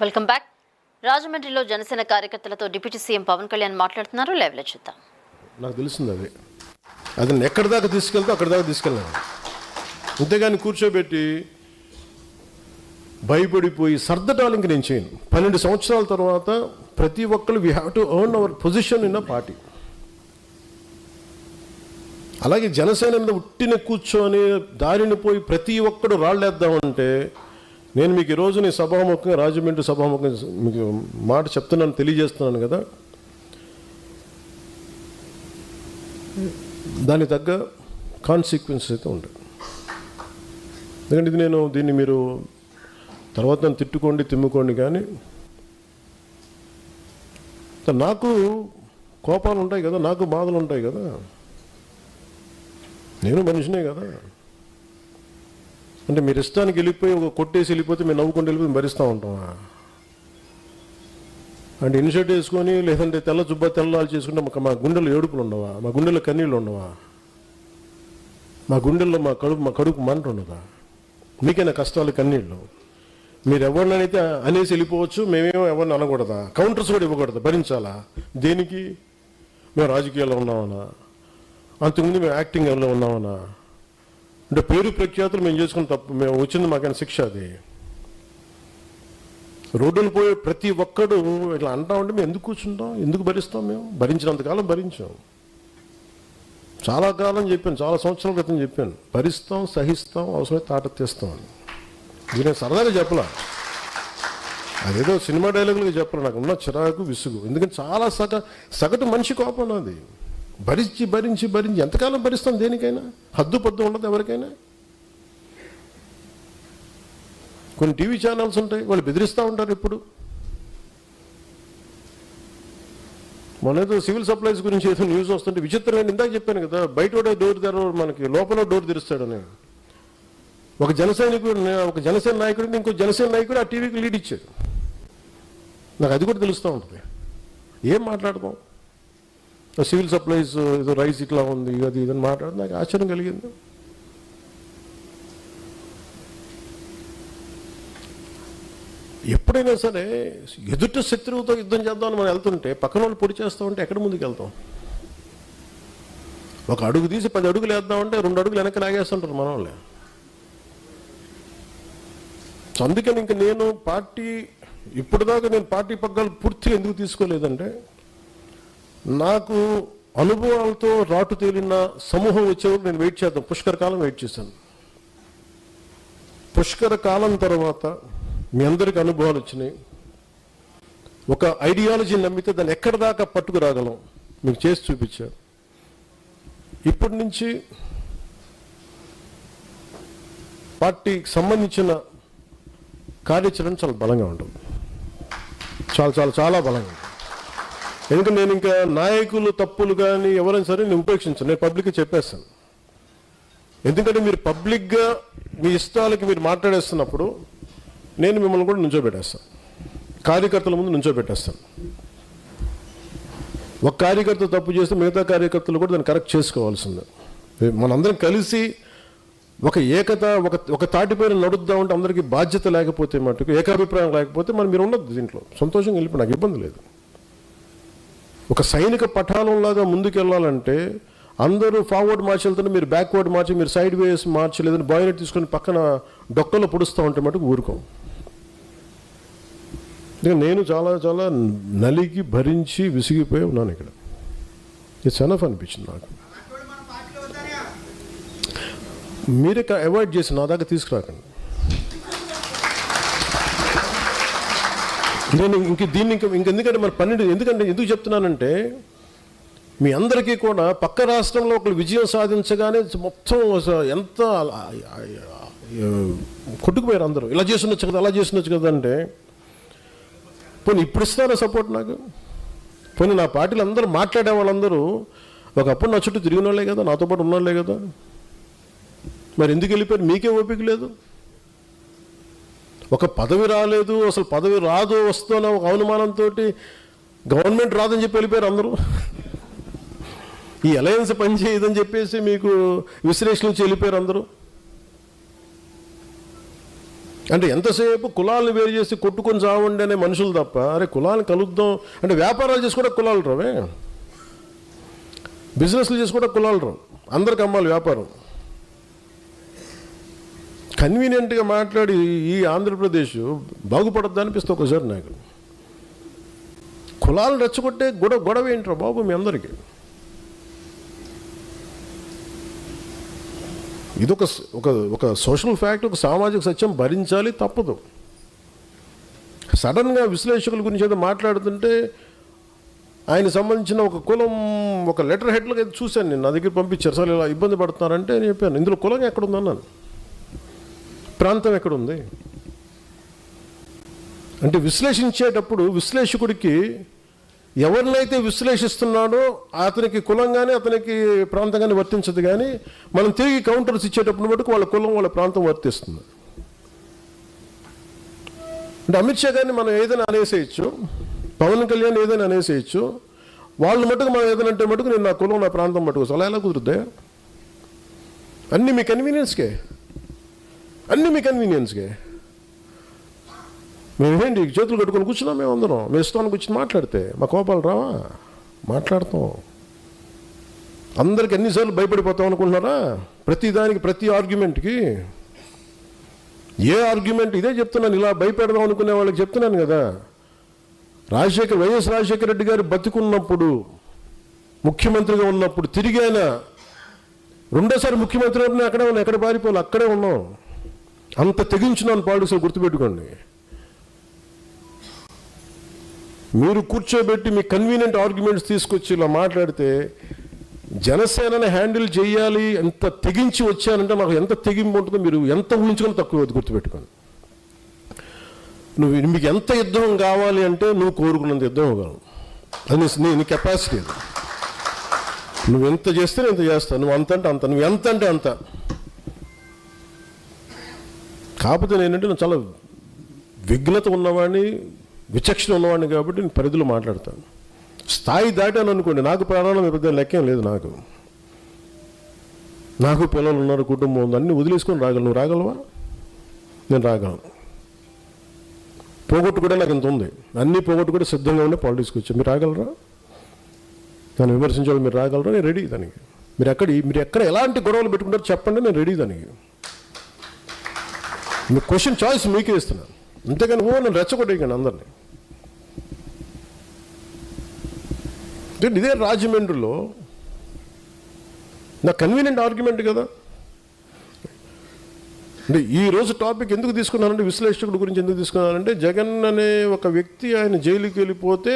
Welcome back. రాజమండ్రిలో జనసేన కార్యకర్తలతో deputy CM Pawan Kalyan మాట్లాడుతున్నారు. లైవ్లో చూద్దాం. నాకు తెలిసింది అది ఎక్కడి దాకా తీసుకెళ్తే అక్కడి దాకా తీసుకెళ్ళాను. అంతేగాని కూర్చోబెట్టి భయపడిపోయి సర్దటానికి నేను చేయను. 12 సంవత్సరాల తర్వాత ప్రతి ఒక్కరు we have to earn our position in a party. అలాగే జనసేన మీద ఉట్టిన కూర్చొని దారిని పోయి ప్రతి ఒక్కడు రాళ్ళేద్దామంటే నేను మీకు ఈరోజు నీ సభాముఖంగా రాజమండ్రి సభాముఖంగా మీకు మాట చెప్తున్నాను, తెలియజేస్తున్నాను కదా, దానికి తగ్గ కాన్సిక్వెన్సెస్ అయితే ఉంటాయి. ఎందుకంటే ఇది దీన్ని మీరు తర్వాత నన్ను తిట్టుకోండి తిమ్ముకోండి, కానీ నాకు కోపాలు ఉంటాయి కదా, నాకు బాధలు ఉంటాయి కదా, నేను మనిషినే కదా. అంటే మీరు ఇష్టానికి వెళ్ళిపోయి ఒక కొట్టేసి వెళ్ళిపోతే మేము నవ్వుకుంటూ వెళ్ళిపోయి భరిస్తూ ఉంటామా? అంటే ఇన్షర్ట్ వేసుకొని లేదంటే తెల్ల జుబ్బా తెల్లాలు చేసుకుంటే మా గుండెల్లో ఏడుపులు ఉండవా? మా గుండెల్లో కన్నీళ్ళు ఉండవా? మా గుండెల్లో మా కడుపు మంట ఉండదా? మీకైనా కష్టాలు కన్నీళ్ళు. మీరు ఎవరినైతే అనేసి వెళ్ళిపోవచ్చు, మేమేమో ఎవరిని అనకూడదా? కౌంటర్స్ కూడా ఇవ్వకూడదు, భరించాలా? దేనికి? మేము రాజకీయాల్లో ఉన్నామన్నా, అంతకుముందు మేము యాక్టింగ్లో ఉన్నామన్నా, అంటే పేరు ప్రఖ్యాతులు మేము చేసుకున్న తప్పు, మేము వచ్చింది మాకైనా శిక్ష. అది రోడ్డును పోయే ప్రతి ఒక్కడు ఇట్లా అంటామంటే మేము ఎందుకు కూర్చుంటాం, ఎందుకు భరిస్తాం? మేము భరించినంతకాలం భరించాం. చాలా కాలం చెప్పాను, చాలా సంవత్సరాల క్రితం చెప్పాను, భరిస్తాం, సహిస్తాం, అవసరమైతే తాట తీస్తాం అని. ఇది నేను సరదాగా చెప్పలా, అదేదో సినిమా డైలాగులుగా చెప్పాలి. నాకు ఉన్న చిరాకు విసుగు, ఎందుకంటే చాలా సగటు మనిషి కోపం నాది. భరించి భరించి భరించి ఎంతకాలం భరిస్తాం? దేనికైనా హద్దు పద్దు ఉండదు ఎవరికైనా. కొన్ని టీవీ ఛానల్స్ ఉంటాయి, వాళ్ళు బెదిరిస్తూ ఉంటారు. ఇప్పుడు మొన్నేదో సివిల్ సప్లైస్ గురించి ఏదో న్యూస్ వస్తుంటే విచిత్రమైన, ఇందాక చెప్పాను కదా, బయట డోర్ తెరవరు, మనకి లోపల డోర్ తెరుస్తాడని. ఒక జనసేన నాయకుడిని ఇంకో జనసేన నాయకుడు ఆ టీవీకి లీడ్ ఇచ్చాడు. నాకు అది కూడా తెలుస్తూ ఉంటుంది. ఏం మాట్లాడతాం? సివిల్ సప్లైస్ ఏదో రైస్ ఇట్లా ఉంది, అది ఇదని మాట్లాడి నాకు ఆశ్చర్యం కలిగింది. ఎప్పుడైనా సరే ఎదుటి శత్రువుతో యుద్ధం చేద్దామని మనం వెళ్తుంటే పక్కన వాళ్ళు పొడి చేస్తూ ఉంటే ఎక్కడ ముందుకు వెళ్తాం? ఒక అడుగు తీసి 10 అడుగులు వేద్దామంటే 2 అడుగులు వెనక్కి లాగేస్తుంటారు మన వాళ్ళే. సో అందుకని ఇంక నేను ఇప్పటిదాకా నేను పార్టీ పగ్గాలు పూర్తిగా ఎందుకు తీసుకోలేదంటే, నాకు అనుభవాలతో రాటు తేలిన సమూహం వచ్చేవారు నేను వెయిట్ చేద్దాం. పుష్కర కాలం వెయిట్ చేశాను. పుష్కర కాలం తర్వాత మీ అందరికీ అనుభవాలు వచ్చినాయి. ఒక ఐడియాలజీ నమ్మితే దాన్ని ఎక్కడి దాకా పట్టుకురాగలం మీకు చేసి చూపించారు. ఇప్పటి నుంచి పార్టీకి సంబంధించిన కార్యాచరణ చాలా బలంగా ఉంటుంది, చాలా చాలా చాలా బలంగా ఉంటుంది. ఎందుకంటే నేను ఇంకా నాయకులు తప్పులు కానీ ఎవరైనా సరే నేను ఉపేక్షించాను, నేను పబ్లిక్గా చెప్పేస్తాను. ఎందుకంటే మీరు పబ్లిక్గా మీ ఇష్టాలకి మీరు మాట్లాడేస్తున్నప్పుడు నేను మిమ్మల్ని కూడా నుంచోబెట్టేస్తాను, కార్యకర్తల ముందు నుంచోబెట్టేస్తాను. ఒక కార్యకర్త తప్పు చేస్తే మిగతా కార్యకర్తలు కూడా దాన్ని కరెక్ట్ చేసుకోవాల్సిందే. మనందరం కలిసి ఒక తాటిపైన నడుద్దామంటే అందరికీ బాధ్యత లేకపోతే, మటుకు ఏకాభిప్రాయం లేకపోతే మీరు ఉండదు దీంట్లో. సంతోషంగా వెళ్ళిపోయి నాకు ఇబ్బంది లేదు. ఒక సైనిక పఠాలంలాగా ముందుకు వెళ్ళాలంటే అందరూ ఫార్వర్డ్ మార్చి వెళ్తుంటే మీరు బ్యాక్వర్డ్ మార్చి, మీరు సైడ్ వేస్ మార్చి, లేదని బాయినెట్ తీసుకొని పక్కన డొక్కలో పొడుస్తూ ఉంటే మటుకు ఊరుకోం. నేను చాలా చాలా నలిగి భరించి విసిగిపోయి ఉన్నాను ఇక్కడ. ఇట్స్ ఎనఫ్ అనిపించింది నాకు. మీరే అవాయిడ్ చేసి నా దాకా తీసుకురాకండి. నేను ఇంకెందుకంటే మన 12 ఎందుకు చెప్తున్నానంటే, మీ అందరికీ కూడా పక్క రాష్ట్రంలో ఒకరు విజయం సాధించగానే మొత్తం ఎంత కొట్టుకుపోయారు అందరూ. ఇలా చేస్తుండొచ్చు కదా, అలా చేస్తుండొచ్చు కదా అంటే, పోనీ ఇప్పుడు ఇస్తారా సపోర్ట్ నాకు? పోనీ నా పార్టీలు అందరూ మాట్లాడే వాళ్ళందరూ ఒకప్పుడు నా చుట్టూ తిరిగిన వాళ్ళే కదా, నాతో పాటు ఉన్నవాళ్ళే కదా, మరి ఎందుకు వెళ్ళిపోయారు? మీకే ఓపిక లేదు. ఒక పదవి రాలేదు, అసలు పదవి రాదు వస్తున్న ఒక అనుమానంతో గవర్నమెంట్ రాదని చెప్పి వెళ్ళిపోయారు అందరూ. ఈ అలయన్స్ పనిచేయదని చెప్పేసి మీకు విశ్లేషణ నుంచి వెళ్ళిపోయారు అందరూ. అంటే ఎంతసేపు కులాలను వేరు చేసి కొట్టుకొని చావండి అనే మనుషులు తప్ప, అరే కులాలను కలుద్దాం అంటే వ్యాపారాలు చేసి కూడా కులాలు రావే, బిజినెస్లు చేసి కూడా కులాలు రావు, అందరికి అమ్మాలి వ్యాపారం. కన్వీనియంట్గా మాట్లాడి ఈ ఆంధ్రప్రదేశ్ బాగుపడద్దు అనిపిస్తుంది ఒకసారి నాకు. కులాలు రెచ్చగొట్టే గొడవ ఏంట్రా బాబు మీ అందరికీ? ఇది ఒక సోషల్ ఫ్యాక్ట్, ఒక సామాజిక సత్యం, భరించాలి, తప్పదు. సడన్గా విశ్లేషకుల గురించి ఏదో మాట్లాడుతుంటే ఆయన సంబంధించిన ఒక కులం ఒక లెటర్ హెడ్లకు అయితే చూశాను నేను, నా దగ్గర పంపించారు, అసలు ఇలా ఇబ్బంది పడుతున్నారంటే నేను చెప్పాను, ఇందులో కులం ఎక్కడుందన్నాను, ప్రాంతం ఎక్కడుంది అంటే విశ్లేషించేటప్పుడు విశ్లేషకుడికి ఎవరినైతే విశ్లేషిస్తున్నాడో అతనికి కులం కానీ అతనికి ప్రాంతం కానీ వర్తించదు, కానీ మనం తిరిగి కౌంటర్స్ ఇచ్చేటప్పుడు మటుకు వాళ్ళ కులం వాళ్ళ ప్రాంతం వర్తిస్తుంది. అంటే అమిత్ షా గారిని మనం ఏదైనా అనేసేయచ్చు, పవన్ కళ్యాణ్ ఏదైనా అనేసేయచ్చు, వాళ్ళు మటుకు మనం ఏదైనా అంటే మటుకు నేను నా కులం నా ప్రాంతం మటుకు అలా ఎలా కుదురుద్దా? అన్నీ మీ కన్వీనియన్స్కే, అన్నీ మీ కన్వీనియన్స్కే. మేమేంటి చేతులు కట్టుకొని కూర్చున్నాం, మేము అందరం మేము ఇస్తానికి కూర్చొని మాట్లాడితే మా కోపాలు రావా? మాట్లాడతాం. అందరికి ఎన్నిసార్లు భయపడిపోతాం అనుకుంటున్నారా? ప్రతిదానికి ప్రతి ఆర్గ్యుమెంట్కి ఏ ఆర్గ్యుమెంట్ ఇదే చెప్తున్నాను, ఇలా భయపెడదాం అనుకునే వాళ్ళకి చెప్తున్నాను కదా. వైఎస్ రాజశేఖర రెడ్డి గారు బతికున్నప్పుడు ముఖ్యమంత్రిగా ఉన్నప్పుడు తిరిగి ఆయన రెండోసారి ముఖ్యమంత్రి అయినా అక్కడే ఉన్నాం, ఎక్కడ పారిపోవాలి అక్కడే ఉన్నాం, అంత తెగించున్నాను పాలిటిక్స్, గుర్తుపెట్టుకోండి. మీరు కూర్చోబెట్టి మీ కన్వీనియంట్ ఆర్గ్యుమెంట్స్ తీసుకొచ్చి ఇలా మాట్లాడితే జనసేనని హ్యాండిల్ చేయాలి ఎంత తెగించి వచ్చానంటే నాకు ఎంత తెగింపు ఉంటుందో మీరు ఎంత ఊహించుకొని తక్కువ, గుర్తుపెట్టుకోండి. మీకు ఎంత యుద్ధం కావాలి అంటే నువ్వు కోరుకున్నంత యుద్ధం ఇవ్వగలవు, అది నీ కెపాసిటీ. నువ్వు ఎంత చేస్తే నేను ఎంత చేస్తాను, నువ్వు అంత అంటే అంత, నువ్వు ఎంత అంటే అంత. కాకపోతే నేనంటే నేను చాలా విఘ్నత ఉన్నవాడిని, విచక్షణ ఉన్నవాడిని కాబట్టి నేను పరిధిలో మాట్లాడతాను. స్థాయి దాటాను అనుకోండి, నాకు ప్రాణాలు పెద్ద లెక్కేం లేదు. నాకు పిల్లలు ఉన్నారు, కుటుంబం ఉంది, అన్నీ వదిలేసుకొని రాగలను. నువ్వు రాగలవా? నేను రాగలను. పోగొట్టు కూడా నాకు ఇంత ఉంది, అన్నీ పోగొట్టు కూడా సిద్ధంగా ఉండే పాలిటిక్స్కి వచ్చి మీరు రాగలరా? నన్ను విమర్శించాలి, మీరు రాగలరా? నేను రెడీ దానికి. మీరు ఎక్కడ ఎలాంటి గొడవలు పెట్టుకుంటారో చెప్పండి, నేను రెడీ దానికి. మీ క్వశ్చన్ చాయిస్ మీకే ఇస్తున్నాను, అంతేగాని నన్ను రెచ్చగొట్టేయకండి అందరినీ. ఇదే రాజమండ్రిలో నా కన్వీనియంట్ ఆర్గ్యుమెంట్ కదా. అంటే ఈరోజు టాపిక్ ఎందుకు తీసుకున్నానంటే, విశ్లేషకుడి గురించి ఎందుకు తీసుకున్నానంటే, జగన్ అనే ఒక వ్యక్తి ఆయన జైలుకి వెళ్ళిపోతే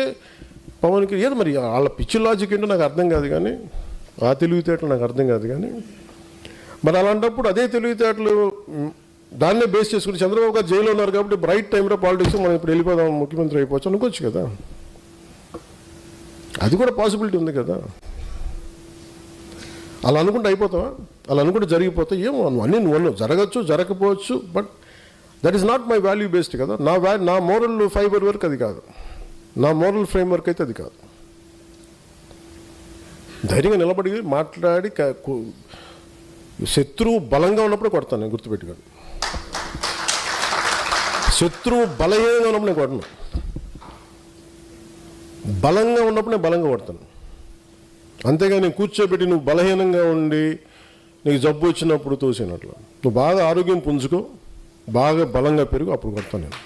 పవన్కి ఏదో మరి వాళ్ళ పిచ్చి లాజిక్ ఏంటో నాకు అర్థం కాదు, కానీ ఆ తెలివితేటలు నాకు అర్థం కాదు. కానీ మరి అలాంటప్పుడు అదే తెలివితేటలు దాన్నే బేస్ చేసుకుని చంద్రబాబు గారు జైల్లో ఉన్నారు కాబట్టి రైట్ టైంలో పాలిటిక్స్ మనం ఇప్పుడు వెళ్ళిపోదాం, ముఖ్యమంత్రి అయిపోవచ్చు అనుకోవచ్చు కదా. అది కూడా పాసిబిలిటీ ఉంది కదా. అలా అనుకుంటే అయిపోతావా? అలా అనుకుంటే జరిగిపోతే ఏమో అన్నీ నువ్వు జరగచ్చు, జరగకపోవచ్చు, but that is not my value based కదా. నా మోరల్ ఫైబర్ వర్క్ అది కాదు, నా మోరల్ ఫ్రేమ్ వర్క్ అయితే అది కాదు. ధైర్యంగా నిలబడి మాట్లాడి శత్రువు బలంగా ఉన్నప్పుడు కొడతాను నేను, గుర్తుపెట్టుకోండి. శత్రువు బలహీనంగా ఉన్నప్పుడు నేను కొడను, బలంగా ఉన్నప్పుడు నేను బలంగా కొడతాను. అంతేగా నేను కూర్చోబెట్టి నువ్వు బలహీనంగా ఉండి నీకు జబ్బు వచ్చినప్పుడు తోసినట్లు, నువ్వు బాగా ఆరోగ్యం పుంజుకో, బాగా బలంగా పెరుగు, అప్పుడు కొడతాను నేను.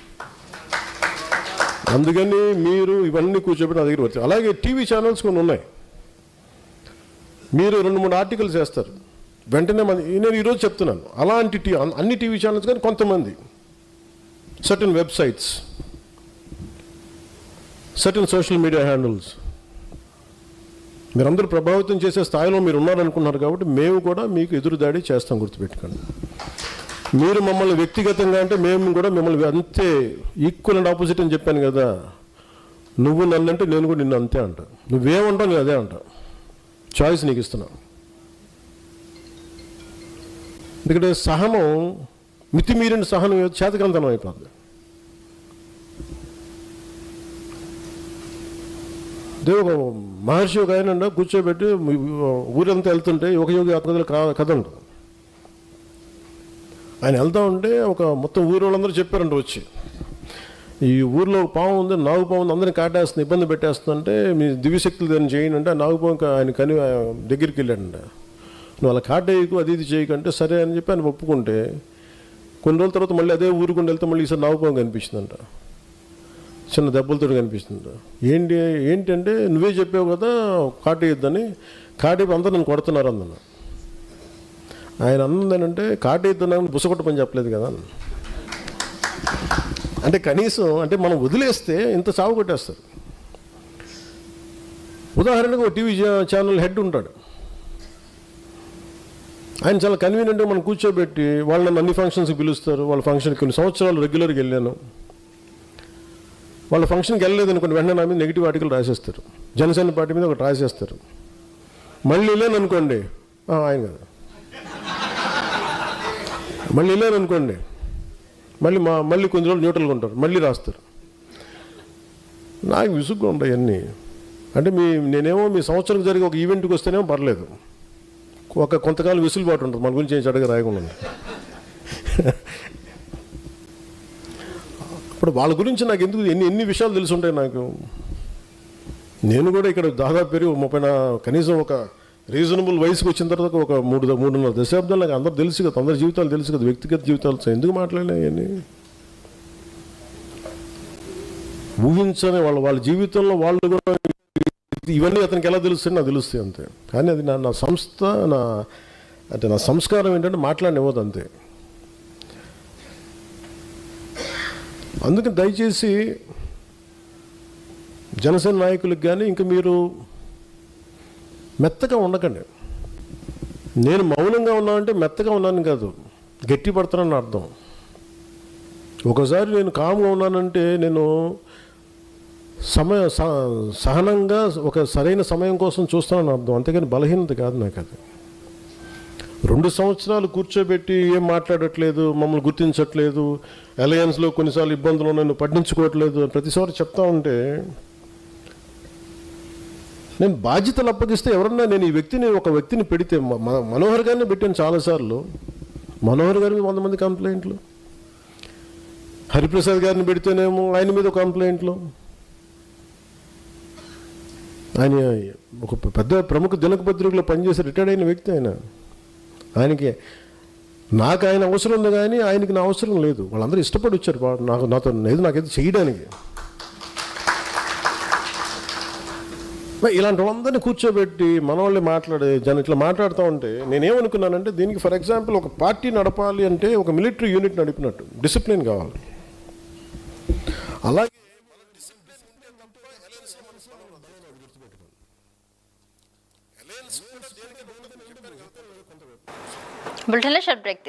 అందుకని మీరు ఇవన్నీ కూర్చోబెట్టి నా దగ్గర వచ్చాయి. అలాగే టీవీ ఛానల్స్ కొన్ని ఉన్నాయి, మీరు 2-3 ఆర్టికల్స్ వేస్తారు, వెంటనే నేను ఈరోజు చెప్తున్నాను, అలాంటి అన్ని టీవీ ఛానల్స్ కానీ కొంతమంది certain websites, certain social media handles మీరందరూ ప్రభావితం చేసే స్థాయిలో మీరు ఉన్నారనుకున్నారు కాబట్టి మేము కూడా మీకు ఎదురుదాడి చేస్తాం, గుర్తుపెట్టుకోండి. మీరు మమ్మల్ని వ్యక్తిగతంగా అంటే మేము కూడా మిమ్మల్ని అంతే ఈక్వల్ అండ్ ఆపోజిట్ అని చెప్పాను కదా. నువ్వు నన్నంటే నేను కూడా నిన్ను అంతే అంట, నువ్వేమంటావు నేను అదే అంట. చాయిస్ నీకు ఇస్తున్నా. ఎందుకంటే సహనం, మితిమీరిన సహనం చేతకంతనం అయిపోతుంది. ఒక మహర్షి ఒక ఆయన కూర్చోబెట్టి ఊరంతా వెళ్తుంటే ఒక యోగి ఆత్మకథల కథ ఉంటుంది. ఆయన వెళ్తా ఉంటే ఒక మొత్తం ఊరి వాళ్ళందరూ చెప్పారంట వచ్చి, ఈ ఊర్లో ఒక పాము ఉంది, నాగు పాము ఉంది, అందరినీ కాటేస్తుంది, ఇబ్బంది పెట్టేస్తుందంటే మీ దివ్యశక్తులు దాన్ని చేయండి అంటే, ఆ నాగుపాము ఆయన కని దగ్గరికి వెళ్ళాడంట. నువ్వు అలా కాటేయకు, అది ఇది చేయకంటే సరే అని చెప్పి ఆయన ఒప్పుకుంటే, కొన్ని రోజుల తర్వాత మళ్ళీ అదే ఊరుకుండా వెళ్తే మళ్ళీ ఈసారి నాగుపాము కనిపించిందంట, చిన్న దెబ్బలతో కనిపిస్తుందంట. ఏంటంటే నువ్వే చెప్పావు కదా కాటేయొద్దని, కాటేపు అందరూ నన్ను కొడుతున్నారు అందన్న. ఆయన అన్నదేనంటే కాటేయొద్దని బుసగొట్ట పని చెప్పలేదు కదా అంటే, కనీసం అంటే మనం వదిలేస్తే ఇంత చావు కొట్టేస్తారు. ఉదాహరణకు ఒక టీవీ ఛానల్ హెడ్ ఉంటాడు, ఆయన చాలా కన్వీనియంట్గా మనం కూర్చోబెట్టి వాళ్ళని అన్ని ఫంక్షన్స్కి పిలుస్తారు. వాళ్ళ ఫంక్షన్కి కొన్ని సంవత్సరాలు రెగ్యులర్గా వెళ్ళాను, వాళ్ళ ఫంక్షన్కి వెళ్ళలేదు అనుకోండి, వెంటనే నా మీద నెగిటివ్ ఆర్టికల్ రాసేస్తారు, జనసేన పార్టీ మీద ఒకటి రాసేస్తారు. మళ్ళీ వెళ్ళాను అనుకోండి, ఆయన కదా, మళ్ళీ వెళ్ళాను అనుకోండి, మళ్ళీ కొన్ని రోజులు న్యూట్రల్గా ఉంటారు, మళ్ళీ రాస్తారు. నాకు విసుగ్గా ఉంటాయి అన్నీ. అంటే నేనేమో మీ సంవత్సరం జరిగే ఒక ఈవెంట్కి వస్తేనేమో పర్లేదు, కొంతకాలం విసులుబాటు ఉంటుంది, మన గురించి ఏం చెడ్డగా రాయకుండా. ఇప్పుడు వాళ్ళ గురించి నాకు ఎందుకు ఎన్ని విషయాలు తెలిసి ఉంటాయి నాకు. నేను కూడా ఇక్కడ దాదాపు పెరిగి 30 కనీసం ఒక రీజనబుల్ వయసుకి వచ్చిన తర్వాత ఒక 3.5 దశాబ్దాలు నాకు అందరూ తెలుసు కదా, అందరి జీవితాలు తెలుసు కదా, వ్యక్తిగత జీవితాలు ఎందుకు మాట్లాడలేని ఊహించని వాళ్ళ జీవితంలో వాళ్ళు కూడా ఇవన్నీ అతనికి ఎలా తెలుస్తాయి నాకు తెలుస్తాయి అంతే. కానీ అది నా సంస్థ, నా సంస్కారం ఏంటంటే మాట్లాడనివ్వదు అంతే. అందుకని దయచేసి జనసేన నాయకులకు కానీ ఇంకా మీరు మెత్తగా ఉండకండి. నేను మౌనంగా ఉన్నానంటే మెత్తగా ఉన్నాను కాదు, గట్టి పడతానని అర్థం. ఒకసారి నేను కామ్గా ఉన్నానంటే నేను సహనంగా ఒక సరైన సమయం కోసం చూస్తానని అర్థం, అంతేగాని బలహీనత కాదు నాకు అది. 2 సంవత్సరాలు కూర్చోబెట్టి ఏం మాట్లాడట్లేదు, మమ్మల్ని గుర్తించట్లేదు, అలయన్స్లో కొన్నిసార్లు ఇబ్బందులు నన్ను పట్టించుకోవట్లేదు ప్రతిసారి చెప్తా ఉంటే, నేను బాధ్యతలు అప్పగిస్తే ఎవరన్నా నేను ఒక వ్యక్తిని పెడితే మనోహర్ గారిని పెట్టాను చాలాసార్లు, మనోహర్ గారి మీద 100 మంది కంప్లైంట్లు, హరిప్రసాద్ గారిని పెడితేనేమో ఆయన మీద ఒక కంప్లైంట్లు. ఆయన ఒక పెద్ద ప్రముఖ దినపత్రికలో పనిచేసి రిటైర్డ్ అయిన వ్యక్తి ఆయనకి నాకు ఆయన అవసరం ఉంది కానీ ఆయనకి నా అవసరం లేదు. వాళ్ళందరూ ఇష్టపడి వచ్చారు నాకేదో చేయడానికి. ఇలాంటి వాళ్ళందరినీ కూర్చోబెట్టి మన వాళ్ళే ఇట్లా మాట్లాడుతూ ఉంటే నేనేమనుకున్నానంటే, దీనికి ఫర్ ఎగ్జాంపుల్ ఒక పార్టీ నడపాలి అంటే ఒక మిలిటరీ యూనిట్ నడిపినట్టు డిసిప్లిన్ కావాలి. అలాగే బులెటిన్లో షార్ట్ బ్రేక్